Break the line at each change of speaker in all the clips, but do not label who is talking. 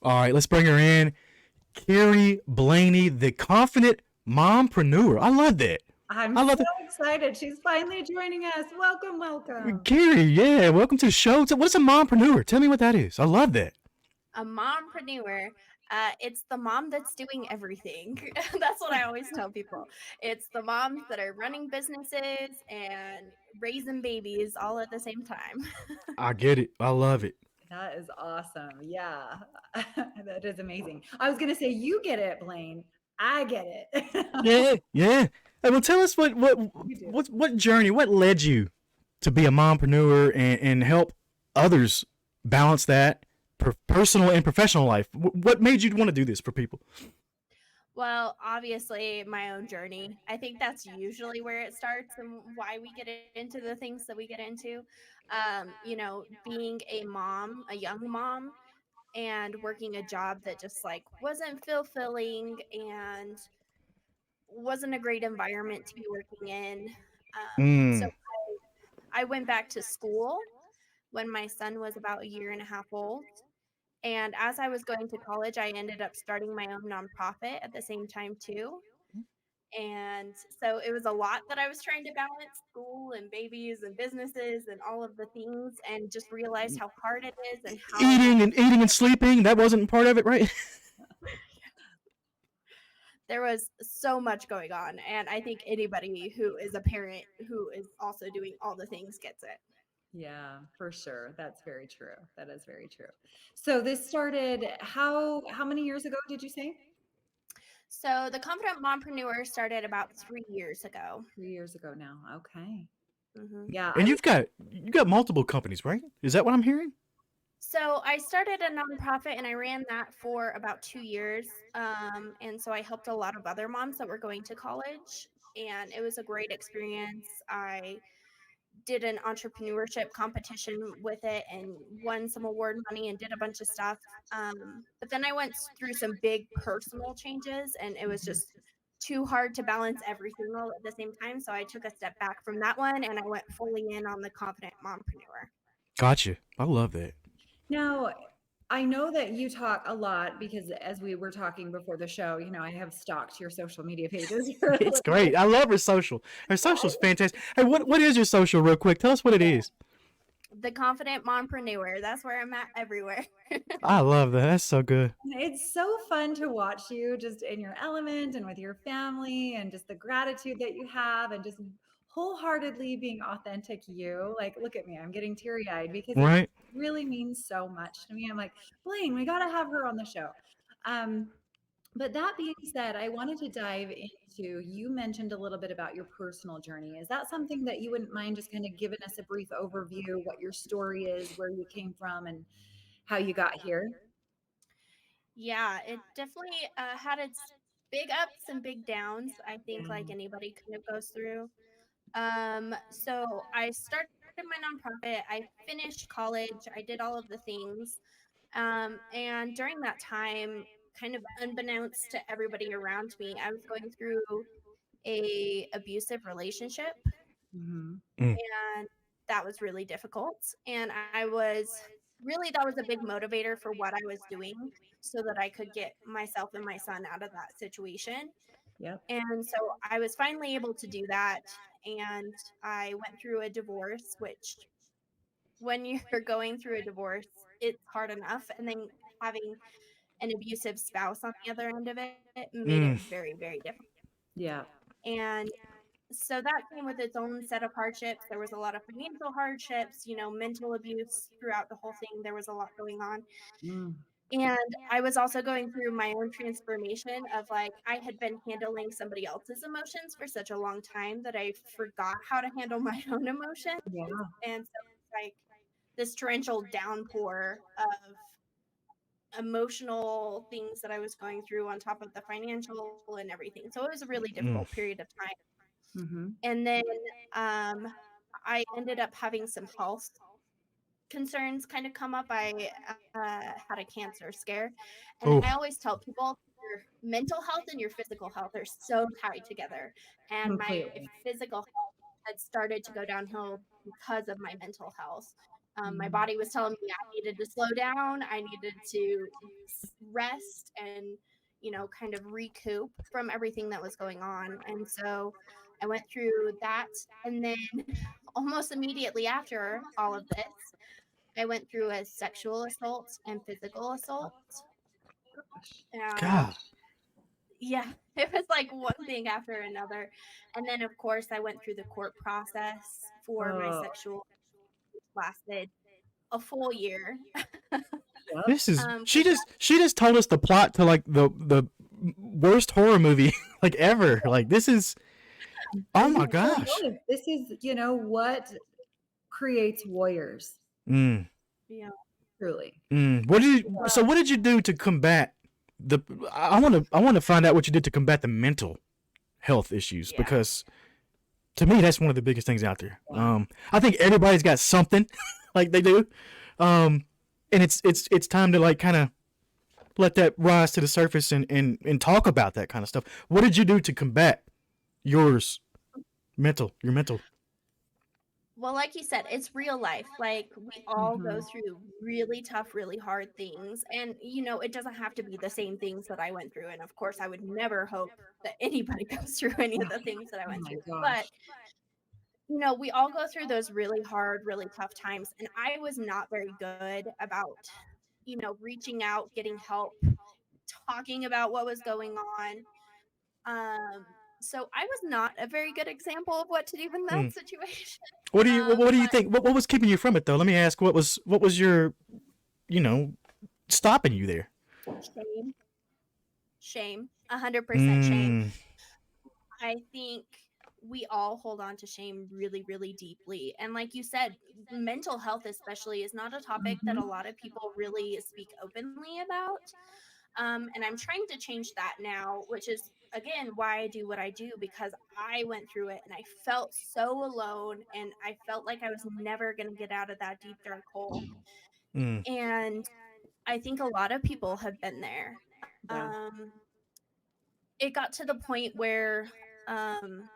All right, let's bring her in. Kyrie Blaney, the confident mompreneur. I love that.
I'm
I
so
love it.
excited. She's finally joining us. Welcome, welcome.
Kyrie, yeah, welcome to the show. So what's a mompreneur? Tell me what that is. I love that.
A mompreneur, it's the mom that's doing everything. That's what I always tell people. It's the moms that are running businesses and raising babies all at the same time.
I get it. I love it.
That is awesome. Yeah, that is amazing. I was going to say, you get it, Blaine. I get it.
Yeah, yeah. Hey, well, tell us
You do.
what journey, what led you to be a mompreneur and help others balance that personal and professional life. What made you want to do this for people?
Well, obviously, my own journey. I think that's usually where it starts and why we get into the things that we get into. Being a mom, a young mom, and working a job that just like wasn't fulfilling and wasn't a great environment to be working in. So
Mm.
I went back to school when my son was about a year and a half old. And as I was going to college, I ended up starting my own nonprofit at the same time, too. And so it was a lot that I was trying to balance school and babies and businesses and all of the things, and just realized how hard it is and how
Eating and sleeping, that wasn't part of it, right?
there was so much going on. And I think anybody who is a parent who is also doing all the things gets it.
Yeah, for sure. That's very true. That is very true. So this started how many years ago did you say?
So the Confident Mompreneur started about 3 years ago.
3 years ago now. Okay.
Hmm.
Yeah,
And you got multiple companies, right? Is that what I'm hearing?
So I started a nonprofit and I ran that for about 2 years. And so I helped a lot of other moms that were going to college. And it was a great experience. I did an entrepreneurship competition with it and won some award money and did a bunch of stuff. But then I went through some big personal changes and it was
Mhm.
just too hard to balance everything all at the same time. So I took a step back from that one and I went fully in on the Confident Mompreneur.
Gotcha. I love that.
Now, I know that you talk a lot because as we were talking before the show, I have stalked your social media pages for a
It's
little bit.
great. I love her social. Her social's fantastic. Hey, what is your social, real quick? Tell us what it is.
The Confident Mompreneur. That's where I'm at everywhere.
I love that. That's so good.
It's so fun to watch you just in your element and with your family and just the gratitude that you have and just wholeheartedly being authentic you. Like, look at me, I'm getting teary eyed because it
Right?
really means so much to me. I'm like, Blaine, we got to have her on the show. Um, but that being said, I wanted to dive into you mentioned a little bit about your personal journey. Is that something that you wouldn't mind just kind of giving us a brief overview, what your story is, where you came from, and how you got here?
Yeah, it definitely had its big ups and big downs. I think like anybody kind of goes through. So I started my nonprofit. I finished college. I did all of the things. And during that time, kind of unbeknownst to everybody around me, I was going through a abusive relationship,
Mhm.
Mm.
and that was really difficult. And I was really that was a big motivator for what I was doing so that I could get myself and my son out of that situation.
Yep.
And so I was finally able to do that. And I went through a divorce, which when you're going through a divorce, it's hard enough. And then having an abusive spouse on the other end of it made it
Mm.
very, very difficult.
Yeah.
And so that came with its own set of hardships. There was a lot of financial hardships, mental abuse throughout the whole thing. There was a lot going on.
Mm.
And I was also going through my own transformation of like, I had been handling somebody else's emotions for such a long time that I forgot how to handle my own emotions.
Yeah.
And so it's like this torrential downpour of emotional things that I was going through on top of the financial and everything. So it was a really
Mm.
difficult period of time.
Mhm.
And then um, I ended up having some health concerns kind of come up. I had a cancer scare. And I
Oh.
always tell people your mental health and your physical health are so tied together. And my
Completely.
physical health had started to go downhill because of my mental health. My body was telling me I needed to slow down. I needed to rest and, kind of recoup from everything that was going on. And so I went through that. And then almost immediately after all of this, I went through a sexual assault and physical assault. And
God.
yeah, it was like one thing after another. And then, of course, I went through the court process for my
Oh,
sexual, which lasted a full year.
yep.
This is
Because
she just told us the plot to like the worst horror movie like ever. Like this is oh
This
my
is real
gosh.
life. This is, what creates warriors,
Mm,
yeah,
truly.
What did you,
well,
so what did you do to combat the I want to find out what you did to combat the mental health issues
yeah,
because to me that's one of the biggest things out there.
Wow.
I think everybody's got something like they do. And it's time to like kind of let that rise to the surface and talk about that kind of stuff. What did you do to combat yours your mental?
well, like you said, it's real life. Like we all go
Mhm.
through really tough, really hard things. And, it doesn't have to be the same things that I went through. And of course, I would never hope that anybody goes through any of the things that I
Oh
went
my
through. But,
gosh.
we all go through those really hard, really tough times. And I was not very good about, reaching out, getting help, talking about what was going on. Um, so I was not a very good example of what to do in that
Mm.
situation.
What do you
But
think? What was keeping you from it though? Let me ask. What was your you know stopping you there?
shame, shame, 100% shame.
Mm,
I think we all hold on to shame really, really deeply. And like you said, mental health, especially, is not a topic that a
Mhm.
lot of people really speak openly about. And I'm trying to change that now, which is, again, why I do what I do, because I went through it and I felt so alone and I felt like I was never going to get out of that deep, dark hole.
mm,
And I think a lot of people have been there.
Yeah.
Um, it got to the point where um,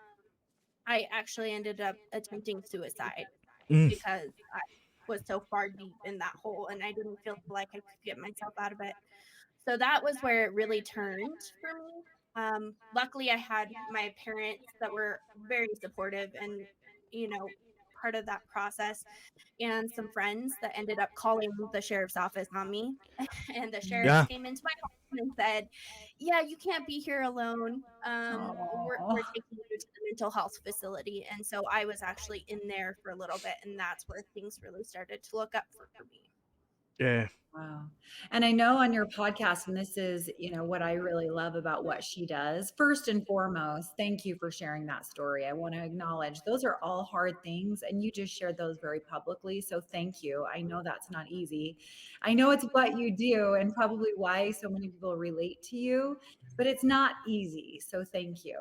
I actually ended up attempting suicide
mm,
because I was so far deep in that hole and I didn't feel like I could get myself out of it. So that was where it really turned for me. Luckily, I had my parents that were very supportive and, you know, part of that process, and some friends that ended up calling the sheriff's office on me. And the sheriff
yeah.
came into my home and said, "Yeah, you can't be here alone. We're
Oh.
taking you to the mental health facility." And so I was actually in there for a little bit, and that's where things really started to look up for me.
Yeah.
Wow. And I know on your podcast, and this is, what I really love about what she does. First and foremost, thank you for sharing that story. I want to acknowledge those are all hard things, and you just shared those very publicly. So thank you. I know that's not easy. I know it's what you do and probably why so many people relate to you, but it's not easy. So thank you.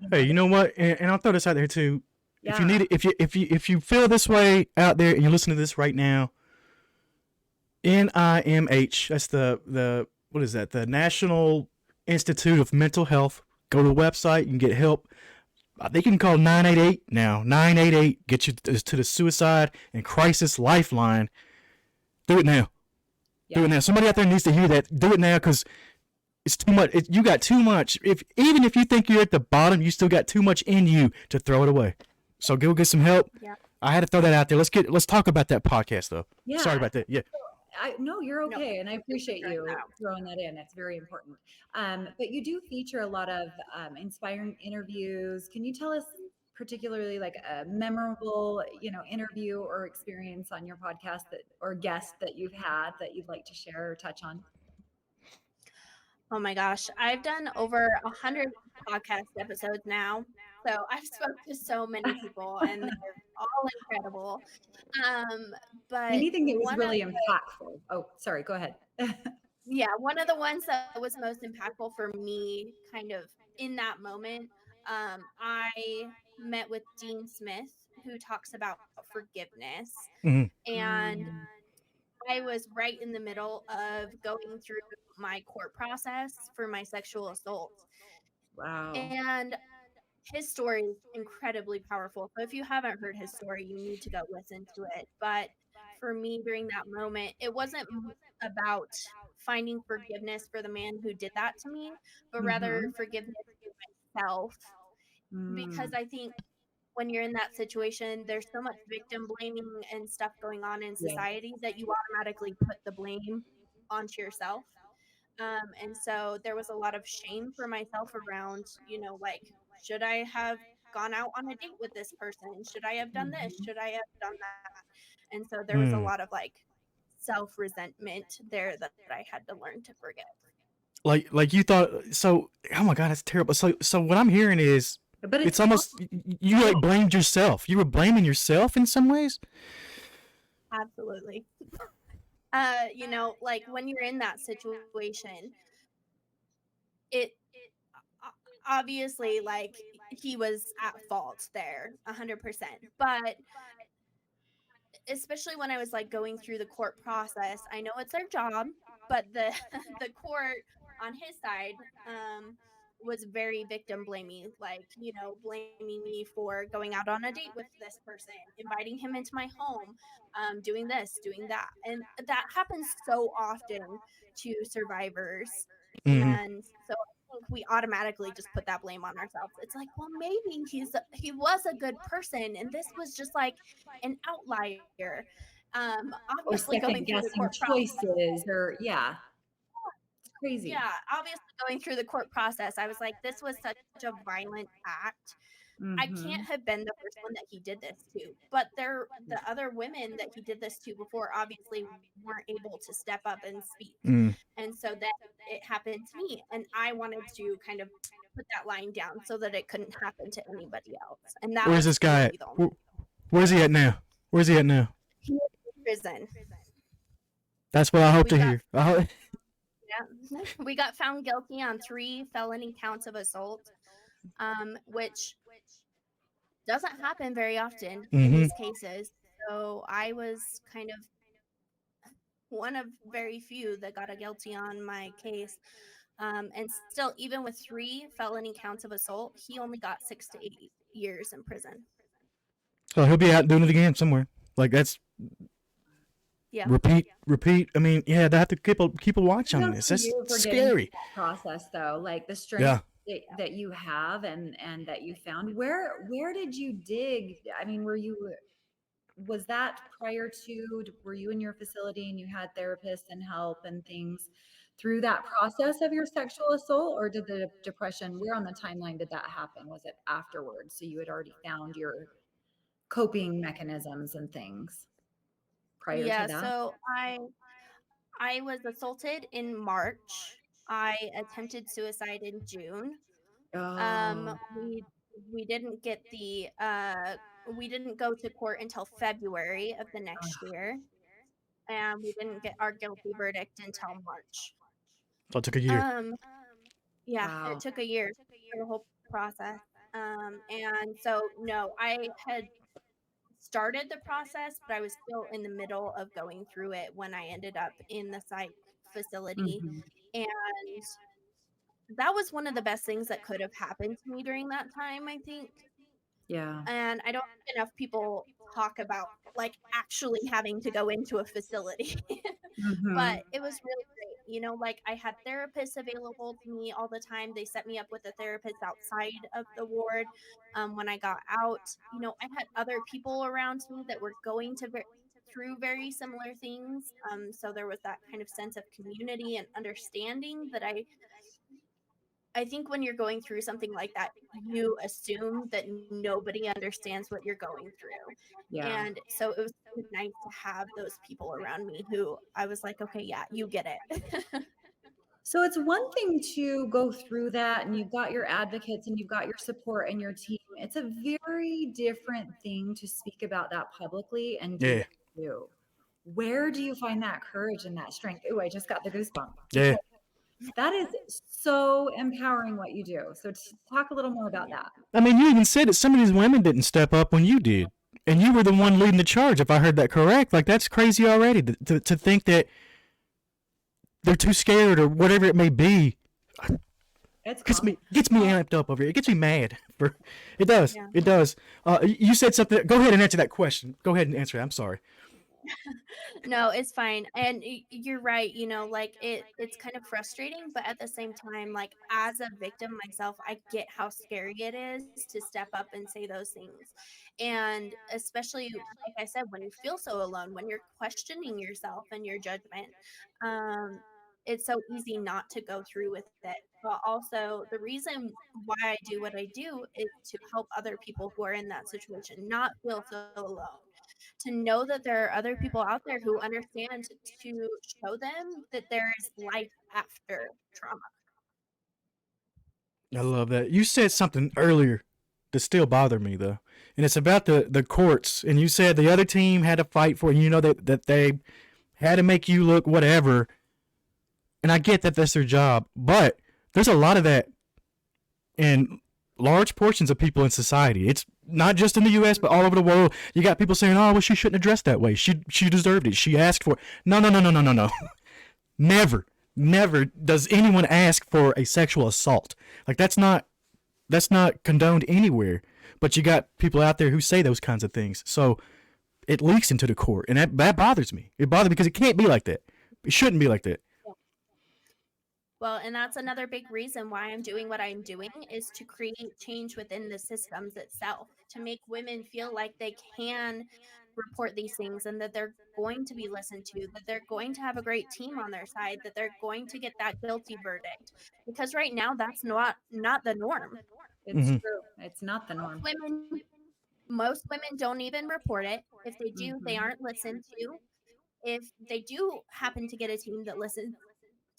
Hey, you know what? And I'll throw this out there too. If you
Yeah.
need it, if you feel this way out there and you're listening to this right now, NIMH. That's the what is that? The National Institute of Mental Health. Go to the website. You can get help. They can call 988 now. 988 get you to the suicide and crisis lifeline. Do it now. Do it
Yeah.
now. Somebody out there needs to hear that. Do it now because it's too much. You got too much. If even if you think you're at the bottom, you still got too much in you to throw it away. So go get some help.
Yeah.
I had to throw that out there. Let's talk about that podcast though. Sorry
Yeah.
about that. Yeah.
No, you're
No,
okay, and I appreciate
throwing that
you
out.
throwing that in. It's very important. But you do feature a lot of inspiring interviews. Can you tell us particularly like a memorable, interview or experience on your podcast that or guest that you've had that you'd like to share or touch on?
Oh my gosh, I've done over 100 podcast episodes now. So I've spoke to so many people and they're all incredible. Um, but
Anything that was really impactful. Oh, sorry. Go ahead.
one of the ones that was most impactful for me kind of in that moment, I met with Dean Smith, who talks about forgiveness.
Mhm.
And
Mm,
I was right in the middle of going through my court process for my sexual assault.
wow.
And his story is incredibly powerful. So if you haven't heard his story, you need to go listen to it. But for me during that moment, it wasn't about finding forgiveness for the man who did that to me, but rather
Mhm.
forgiveness for myself. Because
Mm.
I think when you're in that situation, there's so much victim blaming and stuff going on in
Yeah.
society that you automatically put the blame onto yourself. And so there was a lot of shame for myself around, like, should I have gone out on a date with this person? Should I have done this?
Mhm.
Should I have done that? And so there was a
Mm.
lot of like self resentment there that I had to learn to forgive.
Like you thought. So, oh my God, that's terrible. So what I'm hearing is,
But
it's
it's
almost you like blamed yourself. You were blaming yourself in some ways.
Absolutely. Like when you're in that situation, it obviously like he was at fault there 100%. But especially when I was like going through the court process, I know it's their job, but the the court on his side was very victim blaming, like, blaming me for going out on a date with this person, inviting him into my home, doing this, doing that. And that happens so often to survivors.
Mm-hmm.
And so I think we automatically just put that blame on ourselves. It's like, well, maybe he was a good person and this was just like an outlier.
or
Obviously
second
going through the
guessing
court process.
choices or yeah, it's crazy.
Yeah, obviously going through the court process, I was like, this was such a violent act. I can't
Mhm.
have been the first one that he did this to. But the other women that he did this to before obviously weren't able to step up and speak.
Mm.
And so then it happened to me. And I wanted to kind of put that line down so that it couldn't happen to anybody else. And that
Where's
was
this guy at?
really the only.
Where's he at now? Where's he at now?
He was in prison.
That's what I hope
We
to
got
hear.
Yeah. We got found guilty on 3 felony counts of assault, which doesn't happen very often in
Mm-hmm.
these cases. So I was kind of one of very few that got a guilty on my case. And still, even with 3 felony counts of assault, he only got 6 to 8 years in prison.
So he'll be out doing it again somewhere. Like that's
Yeah.
repeat. I mean, yeah, they have to keep a watch on
Kudos
this.
to
That's
you for getting through
scary.
that process though, like the strength
Yeah.
that you have and that you found. Where did you dig? I mean, was that prior to, were you in your facility and you had therapists and help and things through that process of your sexual assault, or did the depression, where on the timeline did that happen? Was it afterwards? So you had already found your coping mechanisms and things prior to
Yeah.
that?
So I was assaulted in March. I attempted suicide in June.
Oh,
We didn't get the we didn't go to court until February of the next
ugh,
year, and we didn't get our guilty verdict until March.
So it took a year.
Um, yeah, it
wow.
took a year for the whole process. And so no, I had started the process, but I was still in the middle of going through it when I ended up in the psych facility.
Mhm.
And that was one of the best things that could have happened to me during that time, I think.
Yeah.
And I don't think enough people talk about like actually having to go into a facility.
Mhm.
But it was really great. Like I had therapists available to me all the time. They set me up with a therapist outside of the ward. When I got out, I had other people around me that were going through very similar things. So there was that kind of sense of community and understanding that I think when you're going through something like that, you assume that nobody understands what you're going through.
Yeah.
And so it was kind of nice to have those people around me who I was like, okay, yeah, you get it.
So it's one thing to go through that and you've got your advocates and you've got your support and your team. It's a very different thing to speak about that publicly and do
Yeah.
what you do. Where do you find that courage and that strength? Oh, I just got the goosebump
Yeah.
because that is so empowering what you do. So talk a little more about that.
I mean, you even said that some of these women didn't step up when you did, and you were the one leading the charge. If I heard that correct, like that's crazy already. To think that they're too scared or whatever it may be
It's
gets
common.
me amped up over here. It gets me mad. It does.
Yeah.
It does. You said something. Go ahead and answer that question. Go ahead and answer it. I'm sorry.
No, it's fine. And you're right, like it's kind of frustrating, but at the same time, like as a victim myself, I get how scary it is to step up and say those things. And especially like I said, when you feel so alone, when you're questioning yourself and your judgment, um it's so easy not to go through with it. But also, the reason why I do what I do is to help other people who are in that situation not feel so alone, to know that there are other people out there who understand, to show them that there is life after trauma.
I love that. You said something earlier that still bothered me though, and it's about the courts. And you said the other team had to fight for it. And you know that they had to make you look whatever. And I get that that's their job, but there's a lot of that in large portions of people in society. It's not just in the U.S., but all over the world. You got people saying, "Oh, well, she shouldn't have dressed that way. She deserved it. She asked for it." No, no, no, no, no, no, no. Never, never does anyone ask for a sexual assault. Like that's not condoned anywhere. But you got people out there who say those kinds of things. So it leaks into the court, and that bothers me. It bothers me because it can't be like that. It shouldn't be like that.
Well, and that's another big reason why I'm doing what I'm doing, is to create change within the systems itself, to make women feel like they can report these things and that they're going to be listened to, that they're going to have a great team on their side, that they're going to get that guilty verdict. Because right now that's not the norm.
It's
Hmm.
true. It's not the
Most
norm.
women most women don't even report it. If they do, they
Mhm.
aren't listened to. If they do happen to get a team that listens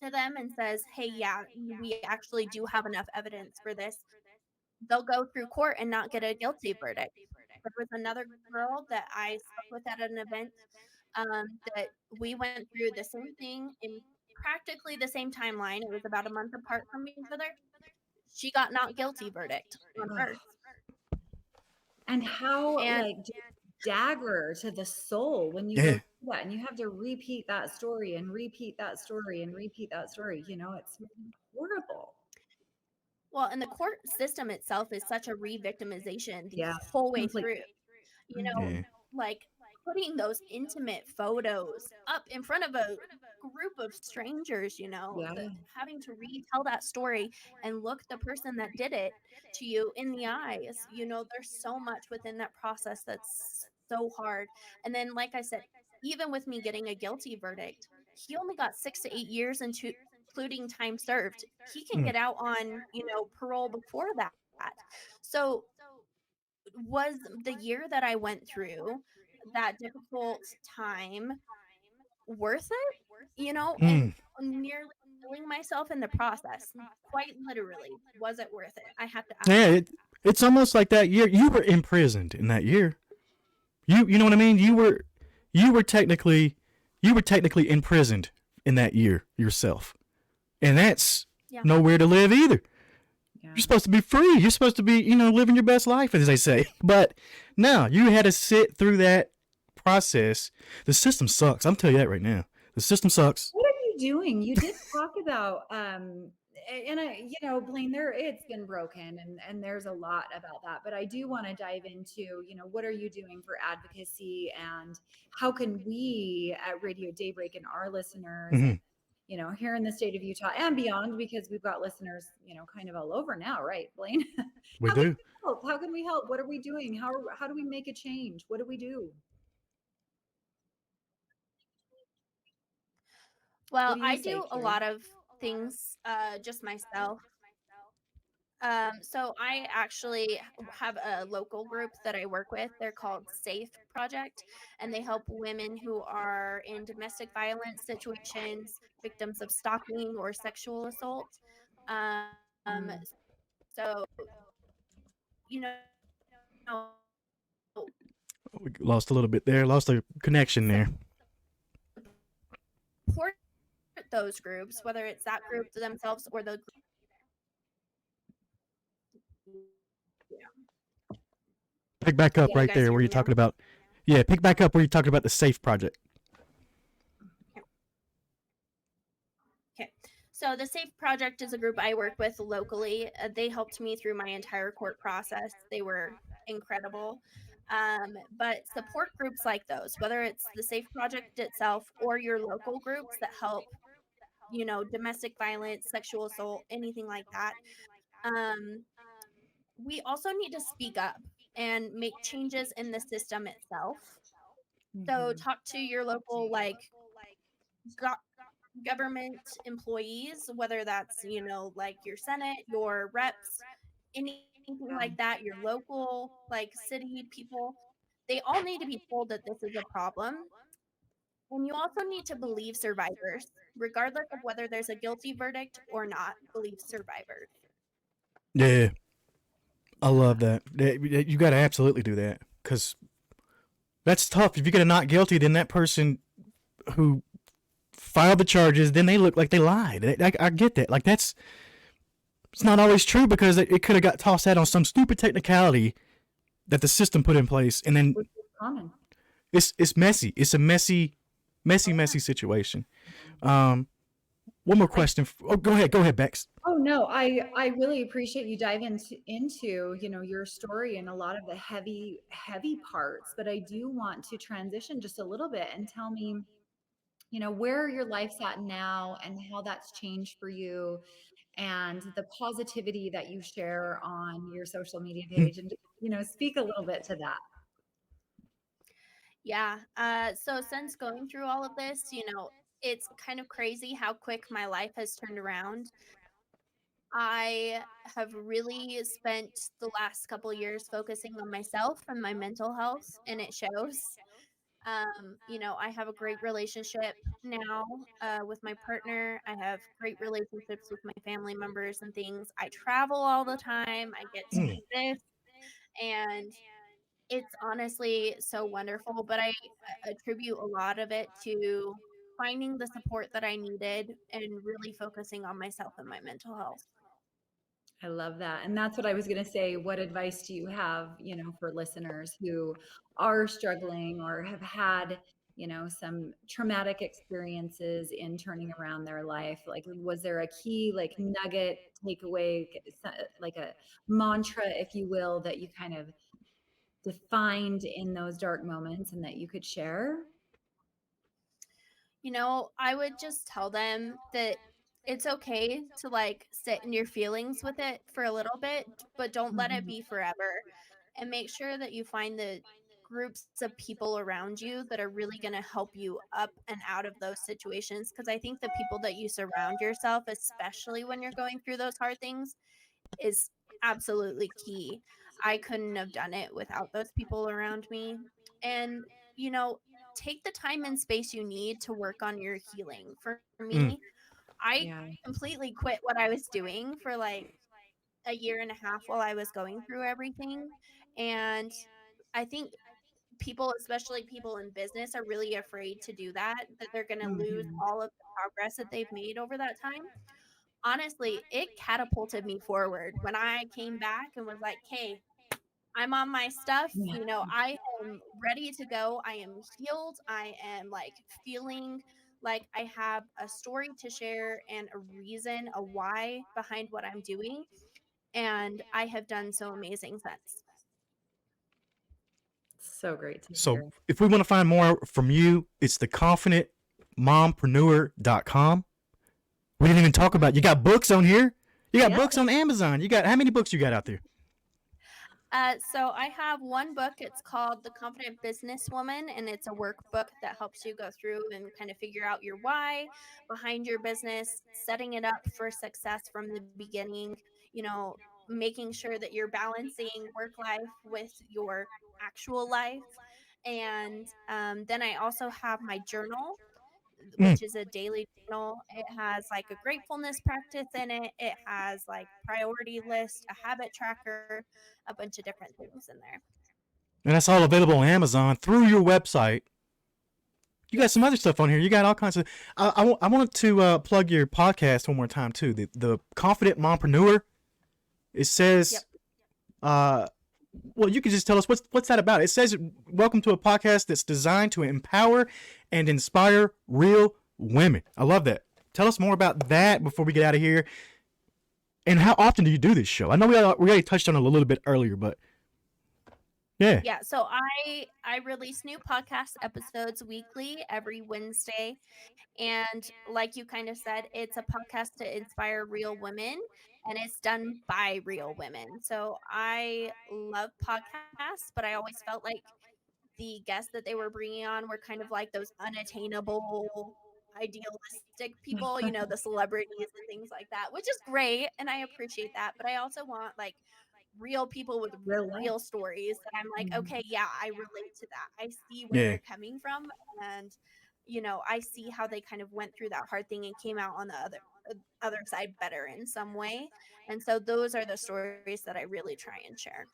to them and says, "Hey, yeah, we actually do have enough evidence for this," they'll go through court and not get a guilty verdict. There was another girl that I spoke with at an event, that we went through the same thing in practically the same timeline. It was about a month apart from each other. She got not guilty verdict on
Ugh.
hers.
And how,
And
like, just dagger to the soul when you go
Yeah.
through that and you have to repeat that story and repeat that story and repeat that story. It's horrible.
well, and the court system itself is such a re-victimization the
Yeah,
whole way
completely.
through. You know,
Mhm.
Yeah.
like putting those intimate photos up in front of a group of strangers,
Yeah.
having to retell that story and look the person that did it to you in the eyes. There's so much within that process that's so hard. And then, like I said, even with me getting a guilty verdict, he only got 6 to 8 years into including time served. He can
Mm.
get out on, parole before that. So was the year that I went through, that difficult time, worth it? And
Mm.
nearly killing myself in the process. Quite literally, was it worth it? I have to ask.
Yeah. It's almost like that year you were imprisoned in that year. You know what I mean? You were technically you were technically imprisoned in that year yourself. And that's
Yeah.
nowhere to live either.
Yeah.
You're supposed to be free. You're supposed to be, living your best life, as they say. But no, you had to sit through that process. The system sucks. I'm telling you that right now. The system sucks.
What are you doing? You did talk about and Blaine, it's been broken and there's a lot about that. But I do want to dive into, what are you doing for advocacy and how can we at Radio Daybreak and our listeners
Hmm.
and here in the state of Utah and beyond, because we've got listeners, kind of all over now, right, Blaine?
We
How can
do.
we help? How can we help? What are we doing? How do we make a change? What do we do? What
Well,
do you
I
say,
do a
Carrie?
lot of things, just myself. So I actually have a local group that I work with. They're called Safe Project, and they help women who are in domestic violence situations, victims of stalking or sexual assault. Um,
Mm.
so you know,
We lost a little bit there. Lost a connection there.
support those groups, whether it's that group themselves or the
Pick back up
Can you
right
guys
there
hear
where you're
me now?
talking about. Yeah, pick back up where you're talking about the Safe Project.
Okay. So the Safe Project is a group I work with locally. They helped me through my entire court process. They were incredible. But support groups like those, whether it's the Safe Project itself or your local groups that help, domestic violence, sexual assault, anything like that. Um, we also need to speak up and make changes in the system itself. So
Mhm.
talk to your local go- government employees, whether that's, like your Senate, your reps, anything
Yeah.
like that, your local city people. They all need to be told that this is a problem. And you also need to believe survivors, regardless of whether there's a guilty verdict or not. Believe survivors.
Yeah, I love
Yeah.
that. You got to absolutely do that because that's tough. If you get a not guilty, then that person who filed the charges, then they look like they lied. I get that. Like it's not always true because it could have got tossed out on some stupid technicality that the system put in place, and then
Which is common.
it's messy. It's a messy situation. Um, one more
I
question. Oh, go ahead, Bex.
Oh no, I really appreciate you diving into, your story and a lot of the heavy parts, but I do want to transition just a little bit and tell me, where your life's at now and how that's changed for you and the positivity that you share on your social media page and speak a little bit to that.
Yeah. So since going through all of this, it's kind of crazy how quick my life has turned around. I have really spent the last couple years focusing on myself and my mental health, and it shows. I have a great relationship now with my partner. I have great relationships with my family members and things. I travel all the time. I get to do this, and it's honestly so wonderful. But I attribute a lot of it to finding the support that I needed and really focusing on myself and my mental health.
I love that. And that's what I was going to say. What advice do you have, for listeners who are struggling or have had, some traumatic experiences in turning around their life? Like, was there a key, like, nugget, takeaway, like a mantra, if you will, that you kind of defined in those dark moments and that you could share?
I would just tell them that it's okay to sit in your feelings with it for a little bit, but don't let it
Mhm.
be forever. And make sure that you find the groups of people around you that are really going to help you up and out of those situations. Because I think the people that you surround yourself, especially when you're going through those hard things, is absolutely key. I couldn't have done it without those people around me. And, you know, take the time and space you need to work on your healing. For
Mm.
me, I
Yeah.
completely quit what I was doing for a year and a half while I was going through everything. And I think people, especially people in business, are really afraid to do that they're going to lose
Mhm.
all of the progress that they've made over that time. Honestly, it catapulted me forward when I came back and was like, "Hey, I'm on my stuff.
Yeah.
I am ready to go. I am healed. I am feeling like I have a story to share and a reason, a why behind what I'm doing. And I have done so amazing since."
So great to
So
hear.
if we want to find more from you, it's theconfidentmompreneur.com. We didn't even talk
Mhm.
about you got books on here. You got
Yeah.
books on Amazon. You got how many books you got out there?
So I have one book. It's called The Confident Businesswoman, and it's a workbook that helps you go through and kind of figure out your why behind your business, setting it up for success from the beginning, you know, making sure that you're balancing work life with your actual life. And then I also have my journal,
Mm.
which is a daily journal. It has a gratefulness practice in it. It has priority list, a habit tracker, a bunch of different things in there.
And that's all available on Amazon through your website. You got some
Yes.
other stuff on here. You got all kinds of. I wanted to plug your podcast one more time too. The Confident Mompreneur. It
Yep.
says, uh, well, you can just tell us what's that about. It says, "Welcome to a podcast that's designed to empower and inspire real women." I love that. Tell us more about that before we get out of here. And how often do you do this show? I know we already touched on it a little bit earlier, but Yeah.
Yeah, so I release new podcast episodes weekly every Wednesday, and like you kind of said, it's a podcast to inspire real women, and it's done by real women. So I love podcasts, but I always felt like the guests that they were bringing on were kind of like those unattainable, idealistic people, the celebrities and things like that, which is great, and I appreciate that. But I also want like real people with
Real life.
real stories that I'm like,
Mhm.
okay, yeah, I relate to that. I see where
Yeah.
they're coming from, and I see how they kind of went through that hard thing and came out on the other side better in some way. And so those are the stories that I really try and share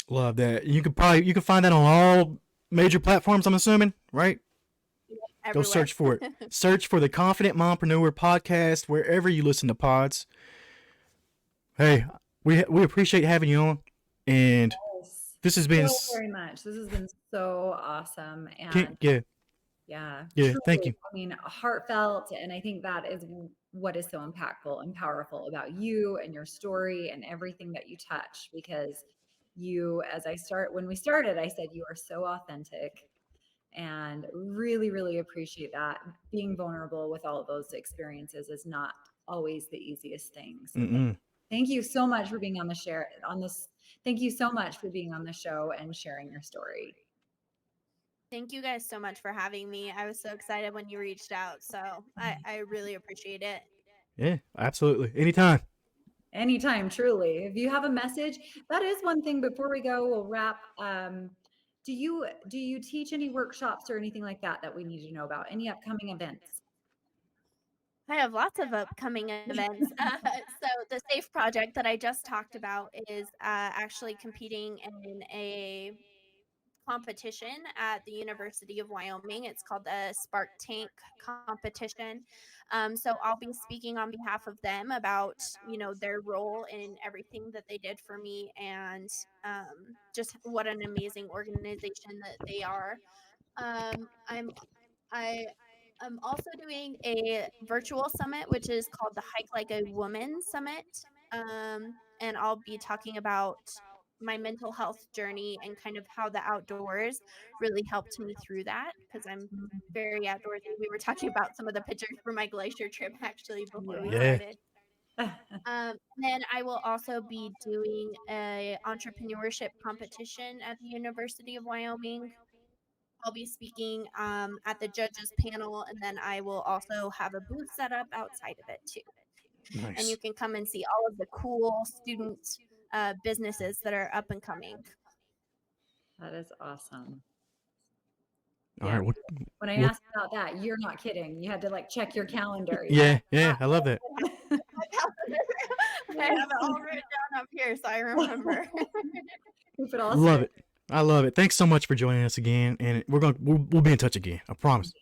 Love that. You can find that on all major platforms, I'm assuming, right? Go
everywhere.
search for it. Search for the Confident Mompreneur podcast wherever you listen to pods. Hey, we appreciate having you on, and
Yes.
this has been
So very much. This has been so awesome. And
yeah,
yeah,
yeah. Thank
truly,
you.
I mean, heartfelt. And I think that is what is so impactful and powerful about you and your story and everything that you touch. Because when we started, I said you are so authentic and really, really appreciate that. Being vulnerable with all of those experiences is not always the easiest thing. So
Mm-mm.
thank you so much for being on the share on this. Thank you so much for being on the show and sharing your story.
Thank you guys so much for having me. I was so excited when you reached out. So I really appreciate it.
Yeah, absolutely. Anytime.
Anytime, truly. If you have a message, that is one thing before we go, we'll wrap. Do you teach any workshops or anything like that we need to know about? Any upcoming events?
I have lots of upcoming events. So the SAFE project that I just talked about is actually competing in a competition at the University of Wyoming. It's called the Spark Tank competition. So I'll be speaking on behalf of them about their role in everything that they did for me, and just what an amazing organization that they are. I am also doing a virtual summit, which is called the Hike Like a Woman Summit. And I'll be talking about my mental health journey and kind of how the outdoors really helped me through that, because I'm very outdoorsy. We were talking about some of the pictures from my glacier trip actually before we
Yeah.
started. Then I will also be doing a entrepreneurship competition at the University of Wyoming. I'll be speaking at the judges panel, and then I will also have a booth set up outside of it too. And you
Nice.
can come and see all of the cool student businesses that are up and coming.
That is awesome.
All
Yeah.
right.
When I
Well,
asked about that, you're not kidding. You had to like check your calendar.
yeah, I love that.
I have it all written down up here, so I remember.
Keep it all
Love
straight.
it. I love it. Thanks so much for joining us again, and we'll be in touch again. I promise.